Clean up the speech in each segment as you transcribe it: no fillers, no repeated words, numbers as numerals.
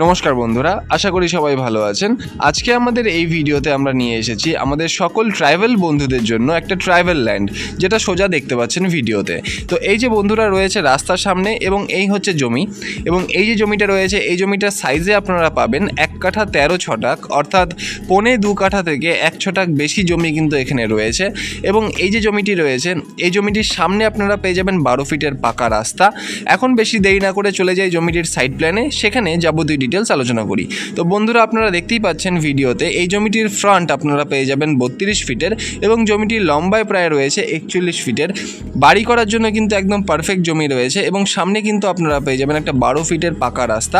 নমস্কার বন্ধুরা, আশা করি সবাই ভালো আছেন। আজকে আমাদের এই ভিডিওতে আমরা নিয়ে এসেছি আমাদের সকল ট্রাইবেল বন্ধুদের জন্য একটা ট্রাইবেল ল্যান্ড, যেটা সোজা দেখতে পাচ্ছেন ভিডিওতে। তো এই যে বন্ধুরা রয়েছে রাস্তার সামনে, এবং এই হচ্ছে জমি, এবং এই যে জমিটা রয়েছে এই জমিটার সাইজে আপনারা পাবেন 1 কাঠা 13 ছটাক, অর্থাৎ 1.25 কাঠা থেকে 1 ছটাক বেশি জমি কিন্তু এখানে রয়েছে। এবং এই যে জমিটি রয়েছে এই জমিটির সামনে আপনারা পেয়ে যাবেন 12 ফিটের পাকা রাস্তা। এখন বেশি দেরি না করে চলে যাই জমিটির সাইড প্ল্যানে, সেখানে যাবতীয় ডিটেলস আলোচনা করি। তো বন্ধুরা, আপনারা দেখতেই পাচ্ছেন ভিডিওতে এই জমিটির ফ্রন্ট আপনারা পেয়ে যাবেন 32 ফিটের, এবং জমিটির লম্বায় প্রায় রয়েছে 41 ফিটের। বাড়ি করার জন্য কিন্তু একদম পারফেক্ট জমি রয়েছে, এবং সামনে কিন্তু আপনারা পেয়ে যাবেন একটা 12 ফিটের পাকা রাস্তা।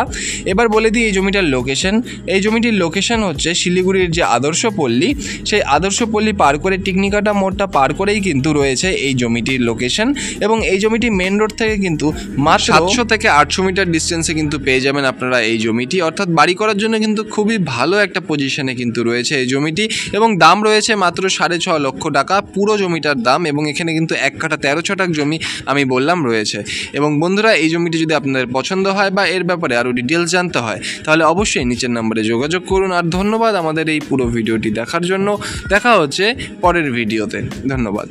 এবার বলে দিই এই জমিটার লোকেশন। এই জমিটির লোকেশন হচ্ছে শিলিগুড়ির যে আদর্শ পল্লী, সেই আদর্শ পল্লী পার করে টিকনিকাটা মোড়টা পার করেই কিন্তু রয়েছে এই জমিটির লোকেশন। এবং এই জমিটি মেন রোড থেকে কিন্তু মাত্র 700 থেকে 800 মিটার ডিস্টেন্সে কিন্তু পেয়ে যাবেন আপনারা এই জমিটি, অর্থাৎ বাড়ি করার জন্য কিন্তু খুবই ভালো একটা পজিশনে কিন্তু রয়েছে এই জমিটি। এবং দাম রয়েছে মাত্র 6.5 লক্ষ টাকা পুরো জমিটার দাম, এবং এখানে কিন্তু 1 কাঠা 13 ছটাক জমি আমি বললাম রয়েছে। এবং বন্ধুরা, এই জমিটি যদি আপনাদের পছন্দ হয় বা এর ব্যাপারে আরও ডিটেলস জানতে হয়, তাহলে অবশ্যই নিচের নাম্বারে যোগাযোগ করুন। আর ধন্যবাদ আমাদের এই পুরো ভিডিওটি দেখার জন্য। দেখা হচ্ছে পরের ভিডিওতে। ধন্যবাদ।